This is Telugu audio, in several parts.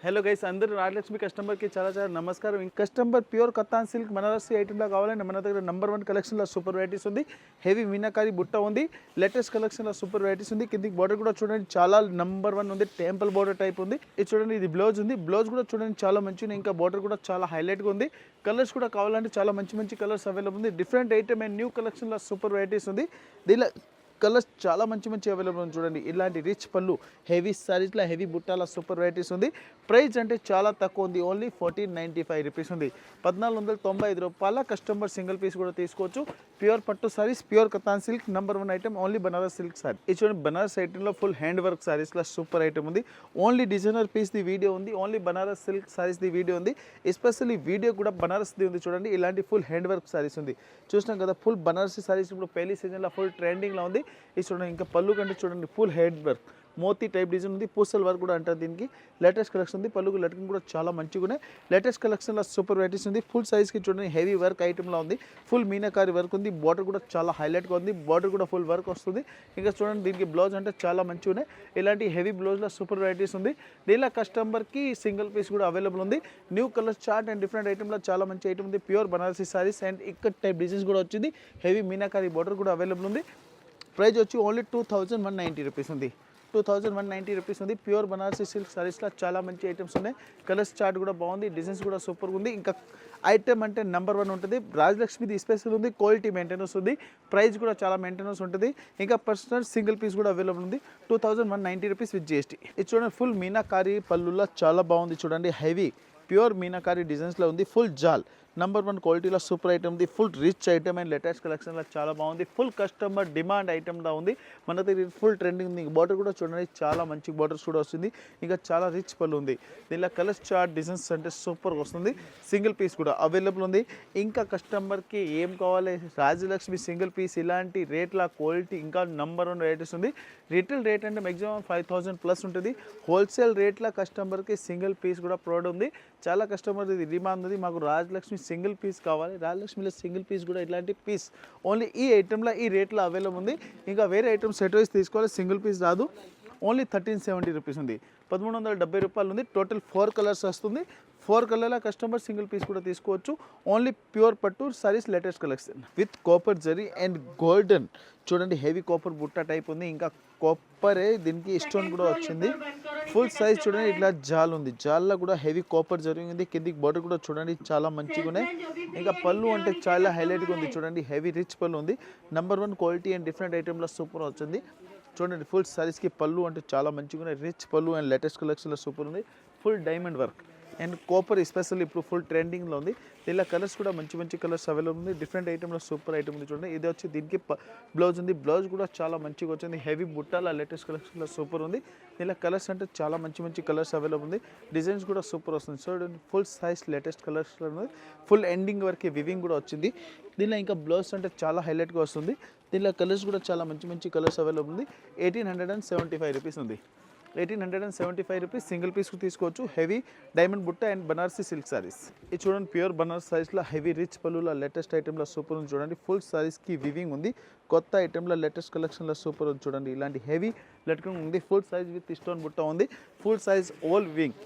హలో గైస్, అందరూ రాజలక్ష్మి కస్టమర్కి చాలా చాలా నమస్కారం. Customer pure katan silk Banarasi ఐటెంలో కావాలంటే మన దగ్గర నెంబర్ 1 కలెక్షన్లో సూపర్ వెరైటీస్ ఉంది. హెవీ మీనాకారి బుట్ట ఉంది. లేటెస్ట్ కలెక్షన్లో సూపర్ వెరైటీస్ ఉంది. కిందికి బార్డర్ కూడా చూడండి, చాలా నెంబర్ 1 ఉంది. టెంపుల్ బార్డర్ టైప్ ఉంది. ఇది చూడండి, ఇది బ్లౌజ్ ఉంది. బ్లౌజ్ కూడా చూడండి చాలా మంచిగా, ఇంకా బార్డర్ కూడా చాలా హైలైట్గా ఉంది. కలర్స్ కూడా కావాలంటే చాలా మంచి మంచి కలర్స్ అవైలబుల్ ఉంది. డిఫరెంట్ ఐటమ్ అండ్ న్యూ కలెక్షన్లో సూపర్ వెరైటీస్ ఉంది. దీనిలో కలర్స్ చాలా మంచి మంచి అవైలబుల్ ఉంది. చూడండి, ఇలాంటి రిచ్ పళ్ళు, హెవీ సారీస్లో హెవీ బుట్టాల సూపర్ వెరైటీస్ ఉంది. ప్రైస్ అంటే చాలా తక్కువ ఉంది, ఓన్లీ 1495 రూపీస్ ఉంది. 1495 రూపాయల కస్టమర్ సింగిల్ పీస్ కూడా తీసుకోవచ్చు. ప్యూర్ పట్టు saris, pure katan silk, number 1 item only Banaras silk sari. ఇది చూడండి, బనారస్ ఐటెంలో ఫుల్ హ్యాండ్ వర్క్ సారీస్లో సూపర్ ఐటమ్ ఉంది. ఓన్లీ డిజైనర్ పీస్ ది వీడియో ఉంది. ఓన్లీ బనారస్ సిల్క్ సారీస్ ది వీడియో ఉంది. ఎస్పెషల్లీ వీడియో కూడా బనారస్ ది ఉంది. చూడండి, ఇలాంటి ఫుల్ హ్యాండ్ వర్క్ సారీస్ ఉంది. చూసినాం కదా, ఫుల్ బనారసి సారీస్ ఇప్పుడు పెళ్లి సీజన్లో ఫుల్ ట్రెండింగ్లో ఉంది. ఇది చూడండి, ఇంకా పళ్ళు కంటే చూడండి ఫుల్ హెడ్ వర్క్, మోతీ టైప్ డిజైన్ ఉంది. పూసల్ వర్క్ కూడా అంటారు దీనికి. లేటెస్ట్ కలెక్షన్ ఉంది. పళ్ళుకు లట్కన్ కూడా చాలా మంచిగా ఉన్నాయి. లేటెస్ట్ కలెక్షన్లో సూపర్ వెరైటీస్ ఉంది. ఫుల్ సైజ్కి చూడండి హెవీ వర్క్ ఐటమ్లో ఉంది. ఫుల్ మీనాకారి వర్క్ ఉంది. బార్డర్ కూడా చాలా హైలైట్గా ఉంది. బార్డర్ కూడా ఫుల్ వర్క్ వస్తుంది. ఇంకా చూడండి, దీనికి బ్లౌజ్ అంటే చాలా మంచిగా ఉన్నాయి. ఇలాంటి హెవీ బ్లౌజ్లో సూపర్ వెరైటీస్ ఉంది. దీనిలో కస్టమర్కి సింగిల్ పీస్ కూడా అవైలబుల్ ఉంది. New colour chart and different ఐటమ్లో చాలా మంచి ఐటమ్ ఉంది. ప్యూర్ బనారసీ సారీస్ అండ్ ఇక్కడ టైప్ డిజైన్స్ కూడా వచ్చింది. హెవీ మీనాకారి బార్డర్ కూడా అవైలబుల్ ఉంది. ప్రైస్ వచ్చి ఓన్లీ 2190 రూపీస్ ఉంది. 2190 రూపీస్ ఉంది. ప్యూర్ బనారసీ సిల్క్ సారీస్లో చాలా మంచి ఐటమ్స్ ఉన్నాయి. కలర్స్ చార్ట్ కూడా బాగుంది. డిజైన్స్ కూడా సూపర్గా ఉంది. ఇంకా ఐటమ్ అంటే నెంబర్ 1 ఉంటుంది. రాజలక్ష్మిది స్పెషల్ ఉంది. క్వాలిటీ మెయింటెనెన్స్ ఉంది. ప్రైస్ కూడా చాలా మెయింటెనెన్స్ ఉంటుంది. ఇంకా పర్సనల్ సింగిల్ పీస్ కూడా అవైలబుల్ ఉంది. 2190 రూపీస్ విత్ జిఎస్టీ. ఇది చూడండి, ఫుల్ మీనాకారి పళ్ళుల్లో చాలా బాగుంది. చూడండి, హెవీ ప్యూర్ మీనాకారి డిజైన్స్లో ఉంది. ఫుల్ జాల్ నెంబర్ 1 క్వాలిటీలో సూపర్ ఐటమ్ ఉంది. Full rich item and latest కలెక్షన్లో చాలా బాగుంది. ఫుల్ కస్టమర్ డిమాండ్ ఐటమ్లా ఉంది. మన దగ్గర ఫుల్ ట్రెండింగ్ ఉంది. బార్డర్ కూడా చూడండి, చాలా మంచి బార్డర్స్ కూడా వస్తుంది. ఇంకా చాలా రిచ్ పళ్ళు ఉంది. దీనిలో కలర్స్ చార్ట్ డిజైన్స్ అంటే సూపర్గా వస్తుంది. సింగిల్ పీస్ కూడా అవైలబుల్ ఉంది. ఇంకా కస్టమర్కి ఏం కావాలి, రాజలక్ష్మి సింగిల్ పీస్ ఇలాంటి రేట్ల క్వాలిటీ ఇంకా నెంబర్ 1 రేటెస్ ఉంది. రిటైల్ రేట్ అంటే మ్యాక్సిమం 5000 ప్లస్ ఉంటుంది. హోల్సేల్ రేట్ల కస్టమర్కి సింగిల్ పీస్ కూడా ప్రొవైడ్ ఉంది. చాలా కస్టమర్ ఇది డిమాండ్ ఉంది, మాకు రాజలక్ష్మి సింగిల్ పీస్ కావాలి. రాజలక్ష్మిలో సింగిల్ పీస్ కూడా ఇట్లాంటి పీస్ ఓన్లీ ఈ ఐటెంలో ఈ రేట్లో అవైలబుల్ ఉంది. ఇంకా వేరే ఐటమ్ సెట్ వైజ్ తీసుకోవాలి, సింగిల్ పీస్ రాదు. ఓన్లీ 1370 రూపీస్ ఉంది. 1370 రూపాయలు ఉంది. టోటల్ 4 కలర్స్ వస్తుంది. 4 కలర్ల కస్టమర్ సింగిల్ పీస్ కూడా తీసుకోవచ్చు. ఓన్లీ ప్యూర్ పట్టు saris latest collection with copper zari and golden. చూడండి, హెవీ కాపర్ బుట్ట టైప్ ఉంది. ఇంకా కాపరే దీనికి స్టోన్ కూడా వచ్చింది. ఫుల్ సైజ్ చూడండి, ఇట్లా జాల్ ఉంది. జాల్లో కూడా హెవీ కాపర్ జరిగింది. కిందికి బార్డర్ కూడా చూడండి చాలా మంచిగా ఉన్నాయి. ఇంకా పళ్ళు అంటే చాలా హైలైట్గా ఉంది. చూడండి, హెవీ రిచ్ పళ్ళు ఉంది. నెంబర్ 1 క్వాలిటీ అండ్ డిఫరెంట్ ఐటెంలో సూపర్ వచ్చింది. చూడండి, ఫుల్ సారీస్కి పళ్ళు అంటే చాలా మంచిగా ఉన్నాయి. రిచ్ పళ్ళు అండ్ లేటెస్ట్ కలెక్షన్లో సూపర్ ఉంది. Full diamond work and copper especially ఇప్పుడు ఫుల్ ట్రెండింగ్లో ఉంది. ఇలా కలర్స్ కూడా మంచి మంచి కలర్స్ అవైలబుల్ ఉంది. డిఫరెంట్ ఐటెంలో సూపర్ ఐటమ్ ఉంది. చూడండి, ఇది వచ్చి దీనికి బ్లౌజ్ ఉంది. బ్లౌజ్ కూడా చాలా మంచిగా వచ్చింది. హెవీ బుట్టాల లేటెస్ట్ కలెక్షన్లో సూపర్ ఉంది. ఇలా కలర్స్ అంటే చాలా మంచి మంచి కలర్స్ అవైలబుల్ ఉంది. డిజైన్స్ కూడా సూపర్ వస్తుంది. చూడండి, ఫుల్ సైజ్ లేటెస్ట్ కలర్స్లో ఉంది. ఫుల్ ఎండింగ్ వరకు వివింగ్ కూడా వచ్చింది. దీనిలో ఇంకా బ్లౌజ్ అంటే చాలా హైలైట్గా వస్తుంది. దీనిలో కలర్స్ కూడా చాలా మంచి మంచి కలర్స్ అవైలబుల్ ఉంది. 1875 రూపీస్ ఉంది. 1875 రూపీస్ సింగిల్ పీస్ తీసుకోవచ్చు. హెవీ డైమండ్ బుట్ట అండ్ బనారసీ సిల్క్ సారీస్. ఇది చూడండి, ప్యూర్ బనారస్ సారీస్లో హెవీ రిచ్ పళ్ళులో లేటెస్ట్ ఐటెంలో సూపర్ ఉంది. చూడండి, ఫుల్ సారీస్కి వివింగ్ ఉంది. కొత్త ఐటెంలో లేటెస్ట్ కలెక్షన్లో సూపర్ ఉంది. చూడండి, ఇలాంటి హెవీ లట్కన్ ఉంది. ఫుల్ సైజ్ విత్ స్టోన్ బుట్ట ఉంది. Full size all weaving.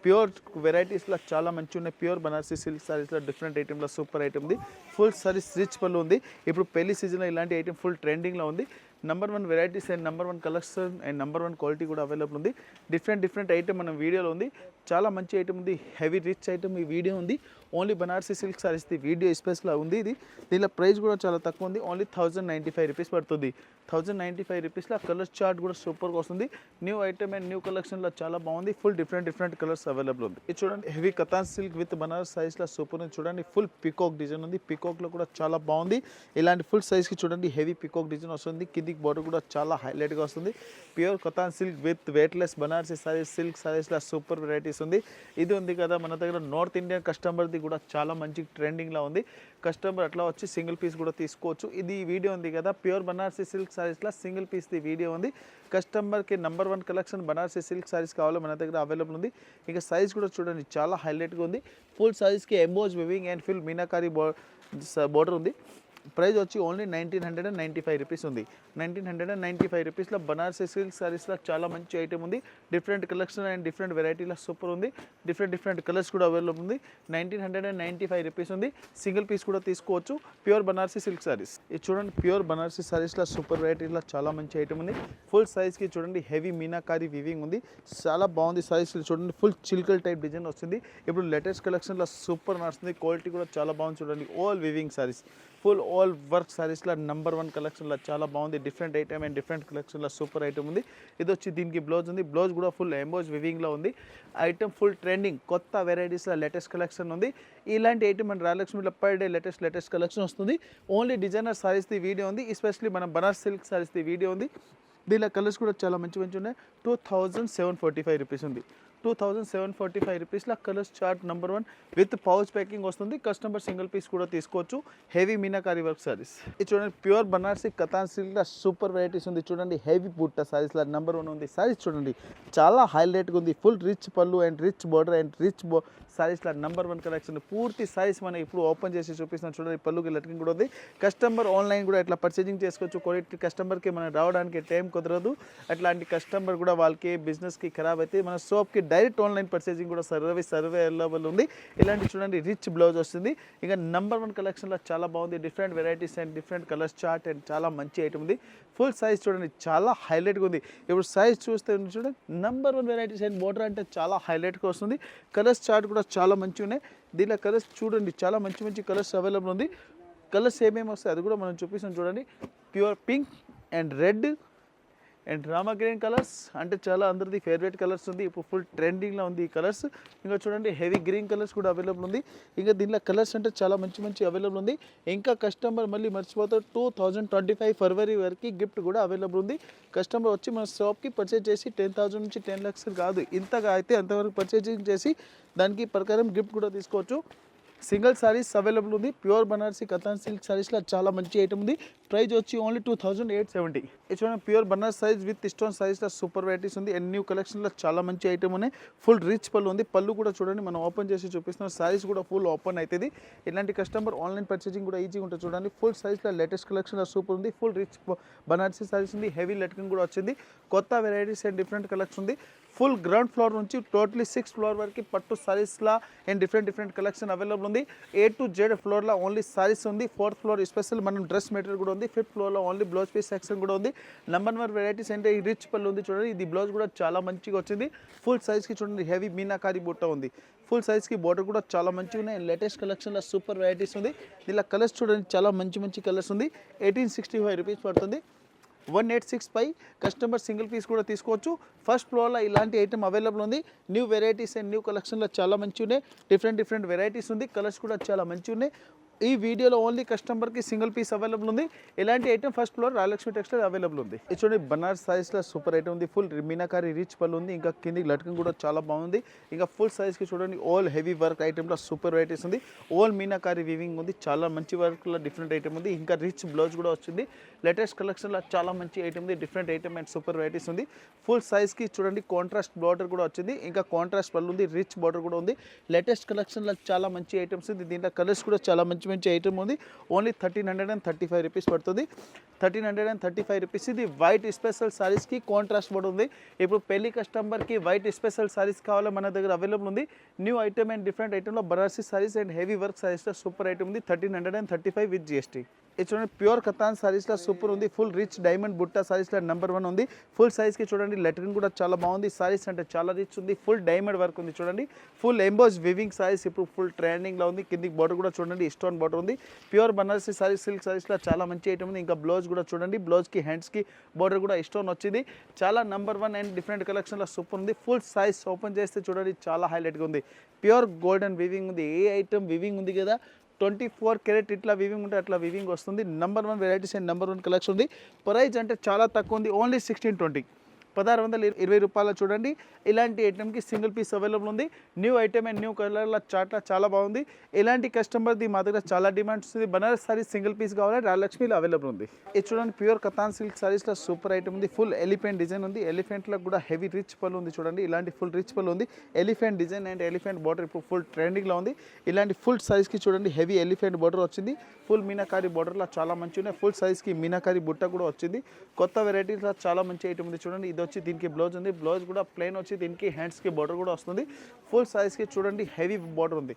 Pure వెరైటీస్లో చాలా మంచి ఉన్నాయి. ప్యూర్ బనారసీ సిల్క్ సారీస్లో డిఫరెంట్ ఐటెంలో సూపర్ ఐటమ్ ఉంది. ఫుల్ సారీస్ రిచ్ పళ్ళు ఉంది. ఇప్పుడు పెళ్లి సీజన్లో ఇలాంటి ఐటమ్ ఫుల్ ట్రెండింగ్లో ఉంది. Number 1 varieties and number 1 collection and number 1 quality కూడా అవైలబుల్ ఉంది. డిఫరెంట్ ఐటమ్ మన వీడియోలో ఉంది. చాలా మంచి ఐటమ్ ఉంది. హెవీ రిచ్ ఐటమ్ ఈ వీడియో ఉంది. ఓన్లీ బనారసీ సిల్క్ సారీస్ ది వీడియో స్పేస్లో ఉంది. ఇది దీనిలో ప్రైస్ కూడా చాలా తక్కువ ఉంది. ఓన్లీ 1095 రూపీస్ పడుతుంది. 1095 రూపీస్లో కలర్ చార్ట్ కూడా సూపర్గా వస్తుంది. న్యూ ఐటమ్ అండ్ న్యూ కలెక్షన్లో చాలా బాగుంది. ఫుల్ డిఫరెంట్ కలర్స్ అవైలబుల్ ఉంది. ఇది చూడండి, heavy katan silk with Banaras సైజ్లో సూపర్ ఉంది. చూడండి, ఫుల్ పికాక్ డిజైన్ ఉంది. పికాక్లో కూడా చాలా బాగుంది. ఇలాంటి ఫుల్ సైజ్కి చూడండి హెవీ పికాక్ డిజైన్ వస్తుంది. కిందికి బార్డర్ కూడా చాలా హైలైట్గా వస్తుంది. Pure katan silk with weightless Banarasi saris silk సారీస్లో సూపర్ వెరైటీస్ ఉంది. ఇది ఉంది కదా మన దగ్గర నార్త్ ఇండియన్ కస్టమర్ది కూడా చాలా మంచి ట్రెండింగ్లో ఉంది. కస్టమర్ అట్లా వచ్చి సింగిల్ పీస్ కూడా తీసుకోవచ్చు. ఇది వీడియో ఉంది కదా, ప్యూర్ బనారసీ సిల్క్ సారీస్లో సింగిల్ పీస్ది వీడియో ఉంది. కస్టమర్కి number 1 collection Banarasi silk saris కావాలో మన దగ్గర అవైలబుల్ ఉంది. ఇక సైజ్ కూడా చూడండి చాలా హైలైట్గా ఉంది. ఫుల్ సైజ్కి emboss weaving and full meenakari border ఉంది. ప్రైస్ వచ్చి ఓన్లీ 1995 రూపీస్ ఉంది. 1995 రూపీస్లో బనారసీ సిల్క్ సారీస్లో చాలా మంచి ఐటమ్ ఉంది. డిఫరెంట్ కలెక్షన్ అండ్ డిఫరెంట్ వెరైటీలో సూపర్ ఉంది. డిఫరెంట్ కలర్స్ కూడా అవైలబుల్ ఉంది. 1995 రూపీస్ ఉంది. సింగిల్ పీస్ కూడా తీసుకోవచ్చు. Pure Banarasi silk saris. ఇది చూడండి, ప్యూర్ బనారసీ సారీస్లో సూపర్ వెరైటీలో చాలా మంచి ఐటమ్ ఉంది. ఫుల్ సైజ్కి చూడండి హెవీ మీనాకారి వీవింగ్ ఉంది. చాలా బాగుంది సారీస్. చూడండి ఫుల్ చిల్కల్ టైప్ డిజైన్ వస్తుంది. ఇప్పుడు లేటెస్ట్ కలెక్షన్లో సూపర్ నడుస్తుంది. క్వాలిటీ కూడా చాలా బాగుంది. చూడండి all weaving saris, full all work సారీస్లో నెంబర్ 1 కలెక్షన్లో చాలా బాగుంది. డిఫరెంట్ ఐటమ్ అండ్ డిఫరెంట్ కలెక్షన్లో సూపర్ ఐటమ్ ఉంది. ఇది వచ్చి దీనికి బ్లౌజ్ ఉంది. బ్లౌజ్ కూడా ఫుల్ ఎంబోజ్ వివింగ్లో ఉంది. ఐటమ్ ఫుల్ ట్రెండింగ్ కొత్త వెరైటీస్లో లేటెస్ట్ కలెక్షన్ ఉంది. ఇలాంటి ఐటమ్ మన రాయలక్ష్మిలో పర్ డే లేటెస్ట్ కలెక్షన్ వస్తుంది. ఓన్లీ డిజైనర్ సారీస్ది వీడియో ఉంది. ఎస్పెషల్లీ మన బనారస్ సిల్క్ సారీస్ది వీడియో ఉంది. దీనిలో కలర్స్ కూడా చాలా మంచి ఉన్నాయి. 2745 రూపీస్ ఉంది. 2745 రూపీస్లో colours chart number 1 with pouch packing వస్తుంది. కస్టమర్ సింగిల్ పీస్ కూడా తీసుకోవచ్చు. Heavy meenakari work saris. ఇది చూడండి ప్యూర్ బనారసీ కతాన్ సిల్క్లో సూపర్ వెరైటీస్ ఉంది. చూడండి హెవీ బుట్ట సారీస్లో నెంబర్ 1 ఉంది. సారీస్ చూడండి చాలా హైలైట్గా ఉంది. ఫుల్ రిచ్ పళ్ళు and rich border and rich సారీస్లో నెంబర్ 1 కలెక్షన్. పూర్తి సారీస్ మనం ఇప్పుడు ఓపెన్ చేసి చూపిస్తున్నాం. చూడండి పళ్ళుకి లెటరింగ్ కూడా ఉంది. కస్టమర్ ఆన్లైన్ కూడా ఇట్లా పర్చేజింగ్ చేసుకోవచ్చు. క్వాలిటీ కస్టమర్కి మనం రావడానికి టైం కుదరదు. అట్లాంటి కస్టమర్ కూడా వాళ్ళకి బిజినెస్కి ఖరాబ్ అయితే మన షాప్కి డైరెక్ట్ ఆన్లైన్ పర్చేజింగ్ కూడా సర్వే అవైలబుల్ ఉంది. ఇలాంటి చూడండి రిచ్ బ్లౌజ్ వస్తుంది. ఇంకా నెంబర్ 1 కలెక్షన్లో చాలా బాగుంది. Different varieties and different colours chart and చాలా మంచి ఐటమ్ ఉంది. ఫుల్ సైజ్ చూడండి చాలా హైలైట్గా ఉంది. ఇప్పుడు సైజ్ చూస్తే చూడండి నెంబర్ 1 వెరైటీస్ అండ్ బోర్డర్ అంటే చాలా హైలైట్గా వస్తుంది. కలర్స్ చార్ట్ కూడా చాలా మంచిగా ఉన్నాయి. దీనిలో కలర్స్ చూడండి చాలా మంచి కలర్స్ అవైలబుల్ ఉంది. కలర్స్ ఏమేమి వస్తాయి అది కూడా మనం చూపిస్తాం. చూడండి pure pink and red and Rama green colours అంటే చాలా అందరిది ఫేవరెట్ కలర్స్ ఉంది. ఇప్పుడు ఫుల్ ట్రెండింగ్లో ఉంది ఈ కలర్స్. ఇంకా చూడండి హెవీ గ్రీన్ కలర్స్ కూడా అవైలబుల్ ఉంది. ఇంకా దీనిలో కలర్స్ అంటే చాలా మంచి అవైలబుల్ ఉంది. ఇంకా కస్టమర్ మళ్ళీ మర్చిపోతారు 2025 ఫిబ్రవరి వరకు గిఫ్ట్ కూడా అవైలబుల్ ఉంది. కస్టమర్ వచ్చి మన షాప్కి పర్చేజ్ చేసి 10,000 నుంచి 10 lakhs కాదు, ఇంతగా అయితే అంతవరకు పర్చేజింగ్ చేసి దానికి ప్రకారం గిఫ్ట్ కూడా తీసుకోవచ్చు. సింగిల్ సారీస్ అవైలబుల్ ఉంది. ప్యూర్ బనారసీ కతాన్ సిల్క్ సారీస్లో చాలా మంచి ఐటమ్ ఉంది. ప్రైస్ వచ్చి ఓన్లీ 2870. ఇది చూడండి pure Banaras size with stone సారీస్లో సూపర్ వెరైటీస్ ఉంది. అండ్ న్యూ కలెక్షన్లో చాలా మంచి ఐటమ్ ఉన్నాయి. ఫుల్ రిచ్ పళ్ళు ఉంది. పళ్ళు కూడా చూడండి మనం ఓపెన్ చేసి చూపిస్తున్నాం. సారీస్ కూడా ఫుల్ ఓపెన్ అవుతుంది. ఇలాంటి కస్టమర్ ఆన్లైన్ పర్చేజింగ్ కూడా ఈజీగా ఉంటుంది. చూడండి ఫుల్ సైజ్లో లేటెస్ట్ కలెక్షన్లో సూపర్ ఉంది. ఫుల్ రిచ్ బనారసీ సారీస్ ఉంది. హెవీ లెట్కింగ్ కూడా వచ్చింది. కొత్త వెరైటీస్ అండ్ డిఫరెంట్ కలెక్షన్ ఉంది. ఫుల్ గ్రౌండ్ ఫ్లోర్ నుంచి టోటలీ 6th ఫ్లోర్ వరకు పట్టు సారీస్లా అండ్ డిఫరెంట్ కలెక్షన్ అవైలబుల్ ఉంది. A to Z ఫ్లోర్లో ఓన్లీ సారీస్ ఉంది. 4th ఫ్లోర్ స్పెషల్ మనం డ్రెస్ మెటీరియల్ కూడా ఉంది. 5th ఫ్లోర్లో ఓన్లీ బ్లౌజ్ పీస్ సెక్షన్ కూడా ఉంది. నెంబర్ 1 వెరైటీస్ అంటే ఈ రిచ్ పళ్ళు ఉంది. చూడండి ఇది బ్లౌజ్ కూడా చాలా మంచిగా వచ్చింది. ఫుల్ సైజ్కి చూడండి హెవీ మీనాకారి బుట్ట ఉంది. ఫుల్ సైజ్కి బోర్డర్ కూడా చాలా మంచిగా ఉన్నాయి. లేటెస్ట్ కలెక్షన్లో సూపర్ వెరైటీస్ ఉంది. దీనిలో కలర్స్ చూడండి చాలా మంచి కలర్స్ ఉంది. 1865 రూపీస్ పడుతుంది. 186 కస్టమర్ సింగిల్ పీస్ కూడా తీసుకోవచ్చు. ఫస్ట్ ఫ్లోర్లో ఇలాంటి ఐటమ్ అవైలబుల్ ఉంది. న్యూ వెరైటీస్ అండ్ న్యూ కలెక్షన్లో చాలా మంచి ఉన్నాయి. డిఫరెంట్ వెరైటీస్ ఉంది. కలర్స్ కూడా చాలా మంచి ఉన్నాయి. ఈ వీడియోలో ఓన్లీ కస్టమర్కి సింగిల్ పీస్ అవైలబుల్ ఉంది. ఇలాంటి item first floor Rayalakshmi textile available ఉంది. ఇది చూడండి బనారస్ సారీస్లో సూపర్ ఐటమ్ ఉంది. ఫుల్ మీనాకారి రిచ్ పళ్ళు ఉంది. ఇంకా కిందికి లట్కన్ కూడా చాలా బాగుంది. ఇంకా ఫుల్ సైజ్కి చూడండి ఆల్ హెవీ వర్క్ ఐటమ్లో సూపర్ వెరైటీస్ ఉంది. ఆల్ మీనాకారి వీవింగ్ ఉంది. చాలా మంచి వర్క్లో డిఫరెంట్ ఐటమ్ ఉంది. ఇంకా రిచ్ బ్లౌజ్ కూడా వచ్చింది. లేటెస్ట్ కలెక్షన్లో చాలా మంచి ఐటమ్ ఉంది. Different item and super varieties ఉంది. ఫుల్ సైజ్కి చూడండి కాంట్రాస్ట్ బార్డర్ కూడా వచ్చింది. ఇంకా కాంట్రాస్ట్ పళ్ళు ఉంది. రిచ్ బార్డర్ కూడా ఉంది. లేటెస్ట్ కలెక్షన్లో చాలా మంచి ఐటమ్స్ ఉంది. దీంట్లో కలర్స్ కూడా చాలా మంచి ఐటమ్ ఉంది. ఓన్లీ 1335 రూపీస్ పడుతుంది. 1335 రూపీస్. ఇది వైట్ స్పెషల్ సారీస్కి కాంట్రాస్ట్ బోర్డు ఉంది. ఇప్పుడు పెళ్లి కస్టమర్కి వైట్ స్పెషల్ సారీస్ కావాలో మన దగ్గర అవైలబుల్ ఉంది. న్యూ ఐటమ్ అండ్ డిఫరెంట్ ఐటమ్లో Banarasi saris and heavy work సారీస్లో సూపర్ ఐటమ్ ఉంది. 1335 విత్ GST. ఇది చూడండి ప్యూర్ కతాన్ సారీస్లో సూపర్ ఉంది. ఫుల్ రిచ్ డైమండ్ బుట్ట సారీస్లో నెంబర్ 1 ఉంది. ఫుల్ సైజ్కి చూడండి లెటరింగ్ కూడా చాలా బాగుంది. సారీస్ అంటే చాలా రిచ్ ఉంది. ఫుల్ డైమండ్ వర్క్ ఉంది. చూడండి ఫుల్ ఎంబోజ్ వివింగ్ సారీస్ ఇప్పుడు ఫుల్ ట్రెండింగ్లో ఉంది. కిందికి బార్డర్ కూడా చూడండి స్టోన్ బార్డర్ ఉంది. ప్యూర్ బనారసీ సారీ సిల్క్ సారీస్లో చాలా మంచి ఐటమ్ ఉంది. ఇంకా బ్లౌజ్ కూడా చూడండి బ్లౌజ్కి హ్యాండ్స్కి బార్డర్ కూడా స్టోన్ వచ్చింది. చాలా నెంబర్ 1 అండ్ డిఫరెంట్ కలెక్షన్లో సూపర్ ఉంది. ఫుల్ సైజ్ ఓపెన్ చేస్తే చూడండి చాలా హైలైట్గా ఉంది. ప్యూర్ గోల్డెన్ వివింగ్ ఉంది. ఏ ఐటమ్ వివింగ్ ఉంది కదా 24 క్యారెట్ ఇట్లా వివింగ్ ఉంటే అట్లా వివింగ్ వస్తుంది. Number 1 varieties and number 1 collection ఉంది. ప్రైస్ అంటే చాలా తక్కువ ఉంది. ఓన్లీ 1620. 1620 రూపాయలు చూడండి. ఇలాంటి ఐటెంకి సింగిల్ పీస్ అవైలబుల్ ఉంది. న్యూ ఐటమ్ అండ్ న్యూ కలర్ల చాట్ల చాలా బాగుంది. ఇలాంటి కస్టమర్ది మా దగ్గర చాలా డిమాండ్స్ ఉంది. బనారస్ సారీస్ సింగిల్ పీస్ కావాలంటే రాయలక్ష్మిలో అవైలబుల్ ఉంది. ఇది చూడండి ప్యూర్ కతాన్ సిల్క్ సారీస్లో సూపర్ ఐటమ్ ఉంది. ఫుల్ ఎలిఫెంట్ డిజైన్ ఉంది. ఎలిఫెంట్లో కూడా హెవీ రిచ్ పళ్ళు ఉంది చూడండి. ఇలాంటి ఫుల్ రిచ్ పళ్ళు ఉంది. Elephant design and elephant border ఇప్పుడు ఫుల్ ట్రెండింగ్లో ఉంది. ఇలాంటి ఫుల్ సైజ్కి చూడండి హెవీ ఎలిఫెంట్ బార్డర్ వచ్చింది. ఫుల్ మీనాకారి బార్డర్లో చాలా మంచి ఉన్నాయి. ఫుల్ సైజ్కి మీనాకారి బుట్ట కూడా వచ్చింది. కొత్త వెరైటీస్లో చాలా మంచి ఐటమ్ ఉంది చూడండి. ఇది వచ్చి దీనికి బ్లౌజ్ ఉంది. బ్లౌజ్ కూడా ప్లెయిన్ వచ్చి దీనికి హ్యాండ్స్కి బార్డర్ కూడా వస్తుంది. ఫుల్ సైజ్కి చూడండి హెవీ బార్డర్ ఉంది.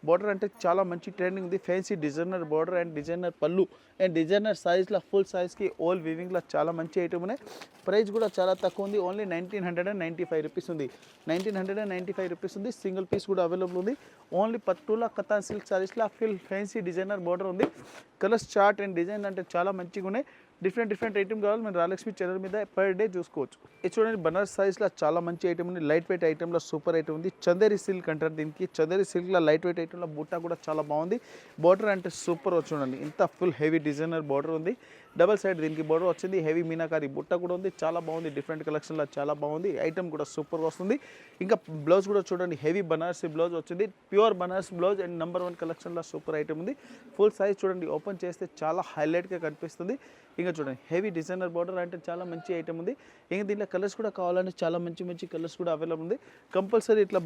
బార్డర్ అంటే చాలా మంచి ట్రెండింగ్ ఉంది. Fancy designer border and designer పళ్ళు అండ్ డిజైనర్ సైజ్లో ఫుల్ సైజ్కి ఓల్ వివింగ్లో చాలా మంచి ఐటమ్ ఉన్నాయి. ప్రైస్ కూడా చాలా తక్కువ ఉంది. ఓన్లీ 1995 రూపీస్ ఉంది. 1995 రూపీస్ ఉంది. సింగిల్ పీస్ కూడా అవైలబుల్ ఉంది. ఓన్లీ పట్టుల కతాన్ సిల్క్ సారీస్లో ఫుల్ ఫ్యాన్సీ డిజైనర్ బార్డర్ ఉంది. కలర్స్ చార్ట్ అండ్ డిజైన్ అంటే చాలా మంచిగా ఉన్నాయి. డిఫరెంట్ ఐటమ్ కావాలి మీరు రాయలక్ష్మి ఛానల్ మీద పర్ డే చూసుకోవచ్చు. ఇది చూడండి బనారస్ సైజ్లో చాలా మంచి ఐటమ్ ఉంది. లైట్ వెయిట్ ఐటమ్లో సూపర్ ఐటమ్ ఉంది. చందేరి సిల్క్ అంటారు దీనికి. చందేరి సిల్క్లో లైట్ వెయిట్ ఐటమ్లో బూటా కూడా చాలా బాగుంది. బార్డర్ అంటే సూపర్ చూడండి. ఇంత ఫుల్ హెవీ డిజైనర్ బార్డర్ ఉంది. డబల్ సైడ్ దీనికి బార్డర్ వచ్చింది. హెవీ మీనాకారి బుట్ట కూడా ఉంది. చాలా బాగుంది. డిఫరెంట్ కలెక్షన్లో చాలా బాగుంది. ఐటమ్ కూడా సూపర్గా వస్తుంది. ఇంకా బ్లౌజ్ కూడా చూడండి హెవీ బనారసి బ్లౌజ్ వచ్చింది. Pure Banaras blouse and number 1 కలెక్షన్లో సూపర్ ఐటమ్ ఉంది. ఫుల్ సైజ్ చూడండి ఓపెన్ చేస్తే చాలా హైలైట్గా కనిపిస్తుంది. ఇంకా చూడండి హెవీ డిజైనర్ బార్డర్ అంటే చాలా మంచి ఐటమ్ ఉంది. ఇంకా దీంట్లో కలర్స్ కూడా కావాలంటే చాలా మంచి కలర్స్ కూడా అవైలబుల్ ఉంది. కంపల్సరీ ఇట్లా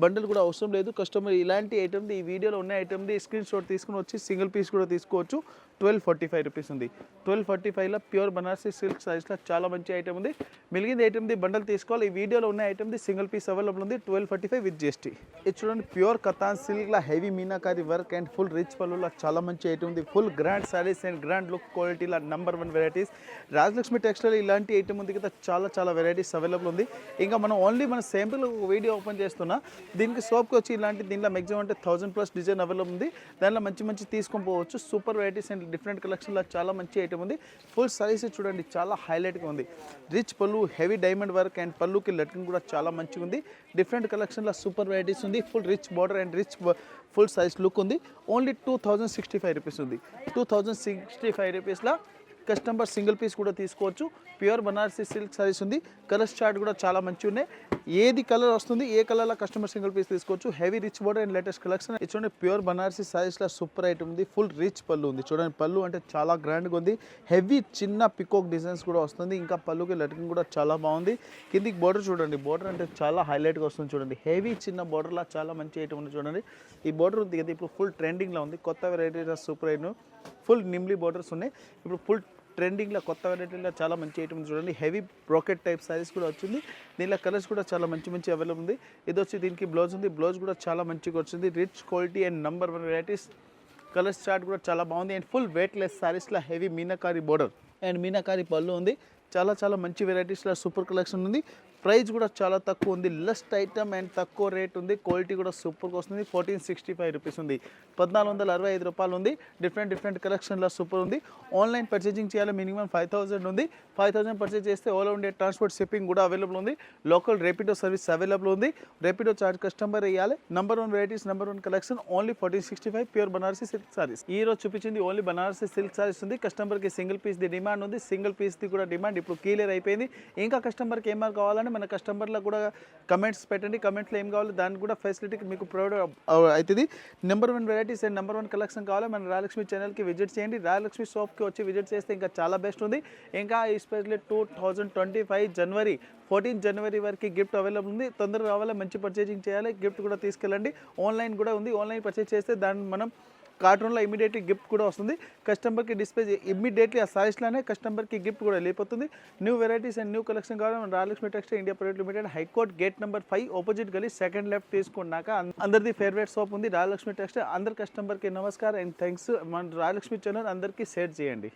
బండిల్ కూడా అవసరం లేదు. కస్టమర్ ఇలాంటి ఐటమ్ది ఈ వీడియోలో ఉన్న ఐటమ్ది స్క్రీన్ షాట్ తీసుకుని వచ్చి సింగిల్ పీస్ కూడా తీసుకోవచ్చు. 1245 రూపీస్ ఉంది. 1245లో ప్యూర్ బనారసి సిల్క్ సైజ్లో చాలా మంచి ఐటమ్ ఉంది. మిగిలిన ఐటమ్ది బండల్ తీసుకోవాలి. ఈ వీడియోలో ఉన్న ఐటమ్ది సింగిల్ పీస్ అవైలబుల్ ఉంది. 1245 విత్ GST. ఇది చూడండి ప్యూర్ కతాన్ సిల్క్లో heavy meenakari work and full rich పళ్ళులో చాలా మంచి ఐటమ్ ఉంది. Full grand saris and grand look క్వాలిటీలో నెంబర్ 1 వెరైటీస్. రాజలక్ష్మి టెక్స్టైల్ ఇలాంటి ఐటమ్ ఉంది కదా చాలా వెరైటీస్ అవైలబుల్ ఉంది. ఇంకా మనం ఓన్లీ మన శాంపుల్ వీడియో ఓపెన్ చేస్తున్నా. దీనికి సోప్కి వచ్చి ఇలాంటి దీంట్లో మ్యాక్సిమం అంటే 1000+ డిజైన్ అవైలబుల్ ఉంది. దాంట్లో మంచి తీసుకొని పోవచ్చు. సూపర్ వెరైటీస్ అండ్ డిఫరెంట్ కలెక్షన్లో చాలా మంచి ఐటమ్ ఉంది. ఫుల్ సైజ్ చూడండి చాలా హైలైట్గా ఉంది. రిచ్ పళ్ళు హెవీ డైమండ్ వర్క్ అండ్ పళ్ళుకి లట్కన్ కూడా చాలా మంచిగా ఉంది. డిఫరెంట్ కలెక్షన్లో సూపర్ వెరైటీస్ ఉంది. Full rich border and rich full size look ఉంది. ఓన్లీ 2065 రూపీస్ ఉంది. 2065 రూపీస్లో కస్టమర్ సింగిల్ పీస్ కూడా తీసుకోవచ్చు. ప్యూర్ బనారసి సిల్క్ సారీస్ ఉంది. కలర్స్ చార్ట్ కూడా చాలా మంచిగా ఉన్నాయి. ఏది కలర్ వస్తుంది ఏ కలర్లో కస్టమర్ సింగిల్ పీస్ తీసుకోవచ్చు. Heavy rich border and latest collection. ఇది చూడండి ప్యూర్ బనారసి సారీస్లో సూపర్ ఐటమ్ ఉంది. ఫుల్ రిచ్ పళ్ళు ఉంది. చూడండి పళ్ళు అంటే చాలా గ్రాండ్గా ఉంది. హెవీ చిన్న పికోక్ డిజైన్స్ కూడా వస్తుంది. ఇంకా పళ్ళుకి లటికింగ్ కూడా చాలా బాగుంది. కిందికి బోర్డర్ చూడండి. బోర్డర్ అంటే చాలా హైలైట్గా వస్తుంది చూడండి. హెవీ చిన్న బోర్డర్లా చాలా మంచి ఐటమ్ ఉంది చూడండి. ఈ బోర్డర్ ఉంది కదా ఇప్పుడు ఫుల్ ట్రెండింగ్లో ఉంది. కొత్త వెరైటీస్ సూపర్ ఐటమ్. ఫుల్ నిమ్లీ బోర్డర్స్ ఉన్నాయి. ఇప్పుడు ఫుల్ ట్రెండింగ్లో కొత్త వెరైటీలో చాలా మంచి ఐటమ్ చూడండి. హెవీ బ్రోకెట్ టైప్ సారీస్ కూడా వచ్చింది. దీనిలో కలర్స్ కూడా చాలా మంచి అవైలబుల్ ఉంది. ఇది వచ్చి దీనికి బ్లౌజ్ ఉంది. బ్లౌజ్ కూడా చాలా మంచిగా వచ్చింది. Rich quality and number 1 varieties. Colours chart కూడా చాలా బాగుంది. అండ్ ఫుల్ వెయిట్లెస్ సారీస్లో heavy meenakari border and meenakari పళ్ళు ఉంది. చాలా మంచి వెరైటీస్లో సూపర్ కలెక్షన్ ఉంది. ప్రైస్ కూడా చాలా తక్కువ ఉంది. లెస్ట్ ఐటమ్ అండ్ తక్కువ రేట్ ఉంది. క్వాలిటీ కూడా సూపర్గా వస్తుంది. 1465 రూపీస్ ఉంది. 1465 రూపాయలు ఉంది. డిఫరెంట్ కలెక్షన్లో సూపర్ ఉంది. ఆన్లైన్ పర్చేజింగ్ చేయాలి. మినిమం 5000 ఉంది. 5000 పర్చేజ్ చేస్తే ఆల్ ఇండియా ట్రాన్స్పోర్ట్ షిప్పింగ్ కూడా అవైలబుల్ ఉంది. లోకల్ రేపిడో సర్వీస్ అవైలబుల్ ఉంది. రేపిడో చార్జ్ కస్టమర్ వేయాలి. Number 1 varieties number 1 collection only 1465 pure Banarasi silk saris. ఈ రోజు చూపించింది ఓన్లీ బనారసి సిల్క్ సారీస్ ఉంది. కస్టమర్కి సింగిల్ పీస్ది డిమాండ్ ఉంది. సింగిల్ పీస్ది కూడా డిమాండ్ ఇప్పుడు క్లియర్ అయిపోయింది. ఇంకా కస్టమర్కి ఏమైనా కావాలని మన కస్టమర్లకు కూడా కమెంట్స్ పెట్టండి. కమెంట్స్లో ఏం కావాలి దానికి కూడా ఫెసిలిటీ మీకు ప్రొవైడ్ అవుతుంది. Number 1 varieties and number 1 collection కావాలి మన రాయలక్ష్మి ఛానల్కి విజిట్ చేయండి. రాయలక్ష్మి షాప్కి వచ్చి విజిట్ చేస్తే ఇంకా చాలా బెస్ట్ ఉంది. ఇంకా ఎస్పెషల్లీ 2025 జనవరి 14 జనవరి వరకు గిఫ్ట్ అవైలబుల్ ఉంది. తొందరగా రావాలి. మంచి పర్చేజింగ్ చేయాలి. గిఫ్ట్ కూడా తీసుకెళ్ళండి. ఆన్లైన్ కూడా ఉంది. ఆన్లైన్ పర్చేజ్ చేస్తే దాన్ని మనం కార్టూన్లో ఇమీడియట్లీ గిఫ్ట్ కూడా వస్తుంది. కస్టమర్కి డిస్ప్లే ఇమ్మీడియట్లీ ఆ సారీస్లోనే కస్టమర్కి గిఫ్ట్ కూడా వెళ్ళిపోతుంది. New varieties and new collection కావాలి మన Rayalakshmi textile India private limited high court gate number 5 opposite గలీ సెకండ్ లెఫ్ట్ తీసుకున్నాక అందరిది ఫేవరెట్ షాప్ ఉంది రాయలక్ష్మి టెక్స్టైల్. అందరి కస్టమర్కి నమస్కారం అండ్ థ్యాంక్స్. మన రాయలక్ష్మి ఛానల్ అందరికీ షేర్ చేయండి.